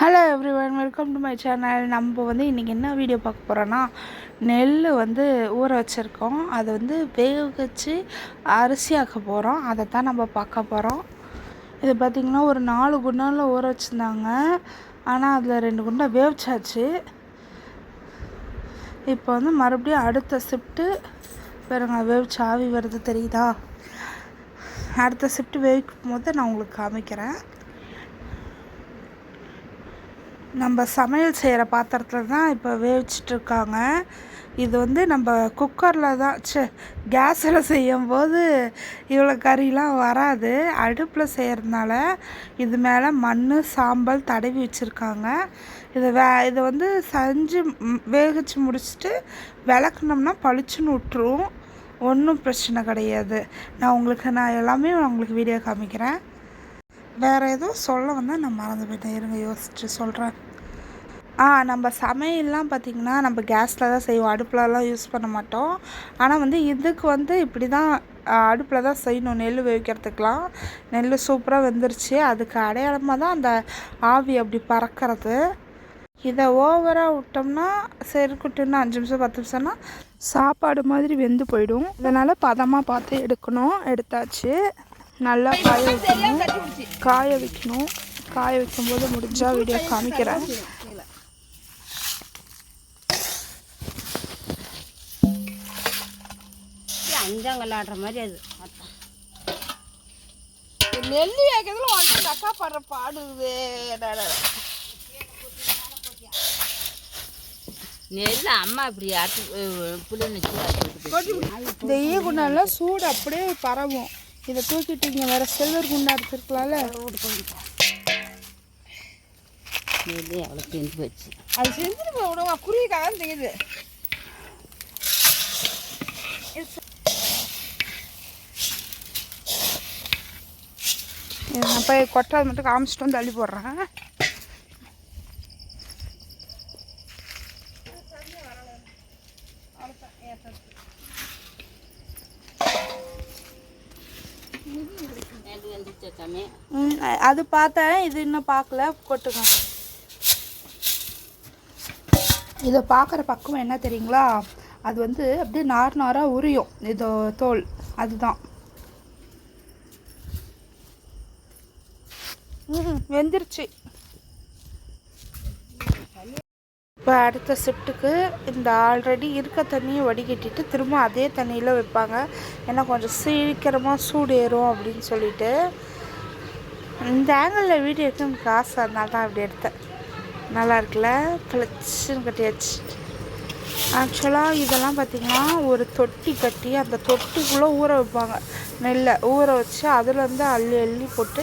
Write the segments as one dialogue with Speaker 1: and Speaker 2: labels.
Speaker 1: Hello everyone, welcome to my channel. நம்ம இன்றைக்கி என்ன வீடியோ பார்க்க போகிறோன்னா, நெல் ஊற வச்சுருக்கோம். அதை வேக வச்சு அரிசி ஆக்க போகிறோம். அதை தான் நம்ம பார்க்க போகிறோம். இது பார்த்திங்கன்னா ஒரு 4 குண்டானில் ஊற வச்சுருந்தாங்க. ஆனால் அதில் 2 குண்டா வேவிச்சாச்சு. இப்போ மறுபடியும் அடுத்த ஷிஃப்ட்டு பாருங்க, வேவிச்சு ஆவி வருது தெரியுதா? அடுத்த ஷிஃப்ட்டு வேவிக்கும் போது நான் உங்களுக்கு காமிக்கிறேன். நம்ம சமையல் செய்கிற பாத்திரத்தில் தான் இப்போ வேவிச்சிட்ருக்காங்க. இது நம்ம குக்கரில் தான் கேஸில் செய்யும்போது இவ்வளோ கறிலாம் வராது. அடுப்பில் செய்கிறதுனால இது மேலே மண் சாம்பல் தடவி வச்சுருக்காங்க. இதை செஞ்சு வேகிச்சு முடிச்சுட்டு விளக்குனோம்னா பளிச்சுன்னு விட்டுரும். ஒன்றும் பிரச்சனை கிடையாது. நான் எல்லாமே உங்களுக்கு வீடியோ காமிக்கிறேன். வேறு எதுவும் சொல்ல நான் மறந்து போயிட்டேன். இருங்க, யோசிச்சு சொல்கிறேன். நம்ம சமையல்லாம் பார்த்திங்கன்னா நம்ம கேஸில் தான் செய்வோம், அடுப்பிலலாம் யூஸ் பண்ண மாட்டோம். ஆனால் இதுக்கு இப்படி தான் அடுப்பில் தான் செய்யணும். நெல் வேவிக்கிறதுக்கெலாம் நெல் சூப்பராக வெந்துருச்சு. அதுக்கு அடையாளமாக தான் அந்த ஆவி அப்படி பறக்கிறது. இதை ஓவராக விட்டோம்னா செருக்குட்டுன்னு 5 நிமிஷம் 10 நிமிஷம்னா சாப்பாடு மாதிரி வெந்து போயிடும். இதனால் பதமாக பார்த்து எடுக்கணும். எடுத்தாச்சு. நல்லா காய வைக்கணும். காய வைக்கும்போது முடிஞ்சால் வீடியோ காமிக்கிறேன்.
Speaker 2: அஞ்சாங்கல்லாடுற மாதிரி அது
Speaker 1: நெல்லி ஆக்கிறதுல அக்கா படுற பாடுது.
Speaker 2: நெல் அம்மா இப்படி
Speaker 1: இந்த குண்டால சூடு அப்படியே பரவும். இதை தூக்கிட்டு இங்கே வேறு சில்வர் குண்டா எடுத்துருக்கலாம்ல.
Speaker 2: நெல் எவ்வளோ செஞ்சு போச்சு.
Speaker 1: அது செஞ்சுட்டு போய் விடுவா, குருவிக்காக தான் தெரியுது. நான் போய் கொட்டாது மட்டும் காமிச்சிட்டு தள்ளி போடுறேன். அது பார்த்தேன், இது இன்னும் பார்க்கல. கொட்டுங்க. இதை பார்க்குற பக்கம் என்ன தெரியுங்களா? அது அப்படியே நாராக உரியும். இதோ தோல் அதுதான். வெந்துருச்சு. இப்போ அடுத்த ஷிஃப்ட்டுக்கு இந்த ஆல்ரெடி இருக்க தண்ணியை வடிகட்டிட்டு திரும்ப அதே தண்ணியில் வைப்பாங்க. ஏன்னா கொஞ்சம் சீக்கிரமாக சூடு ஏறும் அப்படின்னு சொல்லிட்டு. இந்த ஆங்கிளில் வீடியோ எடுத்து எனக்கு ஆசை, அதனால தான் அப்படி எடுத்தேன். நல்லா இருக்குல்ல, பளிச்சுன்னு கட்டியாச்சு. ஆக்சுவலாக இதெல்லாம் பார்த்திங்கன்னா ஒரு தொட்டி கட்டி அந்த தொட்டிக்குள்ளே ஊற வைப்பாங்க. நெல்லை ஊற வச்சு அதுலேருந்து அள்ளி அள்ளி போட்டு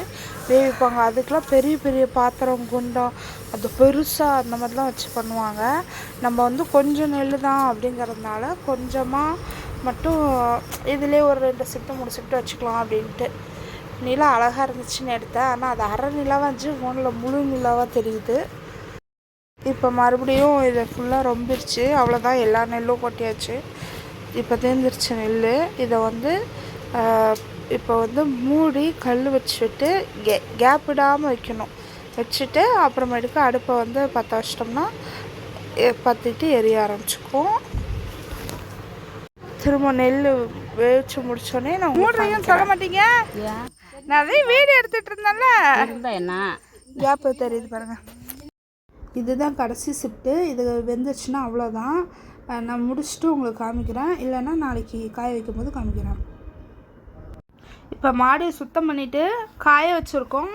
Speaker 1: வேவிப்பாங்க. அதுக்கெலாம் பெரிய பெரிய பாத்திரம் குண்டம் அது பெருசாக அந்த மாதிரிலாம் வச்சு பண்ணுவாங்க. நம்ம கொஞ்சம் நெல் தான் அப்படிங்கிறதுனால கொஞ்சமாக மட்டும் இதிலே ஒரு 2 ஷிஃப்ட்டு 3 ஷிஃப்ட்டு வச்சுக்கலாம் அப்படின்ட்டு. நிலா அழகாக இருந்துச்சுன்னு எடுத்தேன். ஆனால் அது அரை நிலாவாக இருந்துச்சு, ஃபோனில் முழு நிலாவாக தெரியுது. இப்போ மறுபடியும் இதை ஃபுல்லாக ரொம்பிருச்சு. அவ்வளோதான், எல்லா நெல்லும் கொட்டியாச்சு. இப்போ தேர்ந்துருச்சு நெல். இதை இப்போ மூடி கல் வச்சுட்டு கேப் விடாமல் வைக்கணும். வச்சுட்டு அப்புறமேட்டுக்கு அடுப்பை பற்ற வச்சிட்டோம்னா பற்றிட்டு எரிய ஆரம்பிச்சுக்கும். திரும்ப நெல் வேவிச்சு முடிச்சோடனே நான் மூடுறீங்கன்னு சொல்ல மாட்டீங்க. நான் அதே வீடியோ எடுத்துகிட்டு இருந்தேன்ல,
Speaker 2: என்ன
Speaker 1: கேப்பு தெரியுது பாருங்க. இதுதான் கடைசி ஷிஃப்ட்டு. இது வெந்துச்சுன்னா அவ்வளோதான். நான் முடிச்சுட்டு உங்களுக்கு காமிக்கிறேன், இல்லைன்னா நாளைக்கு காய வைக்கும் போது காமிக்கிறேன். இப்போ மாடியை சுத்தம் பண்ணிவிட்டு காய வச்சுருக்கோம்.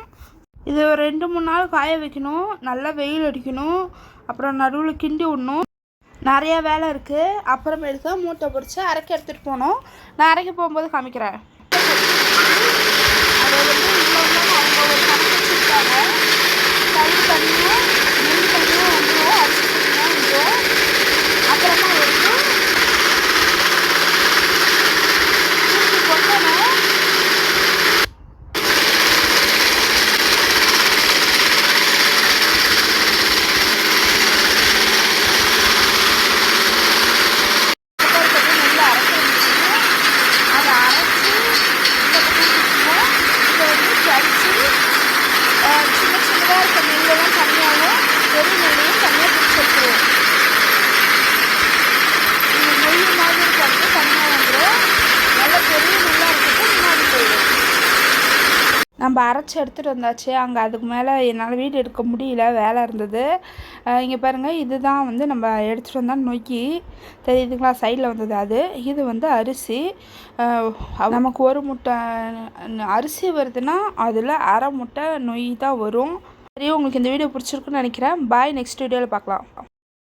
Speaker 1: இது ஒரு 2-3 நாள் காய வைக்கணும். நல்லா வெயில் அடிக்கணும். அப்புறம் நடுவில் கிண்டி விடணும். நிறையா வேலை இருக்குது. அப்புறமேட்டுக்கு மூட்டை பிடிச்சி அரைக்க எடுத்துகிட்டு போகணும். நான் அரைக்க போகும்போது காமிக்கிறேன். அதை அவங்க ஒரு தண்ணி வச்சுருக்காங்க. தண்ணி தண்ணியும் நெல் தண்ணியும் வந்துடும், அரிசி தண்ணியும் வந்துடும். அப்புறமா திருப்பி கொட்டணும். சின்ன நம்ம அரைச்சி எடுத்துகிட்டு வந்தாச்சு. அங்கே அதுக்கு மேலே என்னால் வீடு எடுக்க முடியல, வேலை இருந்தது. இங்கே பாருங்கள், இதுதான் வந்து நம்ம எடுத்துகிட்டு வந்தால் நொய்யி தெரியுதுங்களா, சைடில் வந்தது அது. இது வந்து அரிசி. நமக்கு ஒரு முட்டை அரிசி வருதுன்னா அதில் அரை முட்டை நொய் தான் வரும். சரி, உங்களுக்கு இந்த வீடியோ பிடிச்சிருக்குன்னு நினைக்கிறேன். பாய், நெக்ஸ்ட் வீடியோவில் பார்க்கலாம்.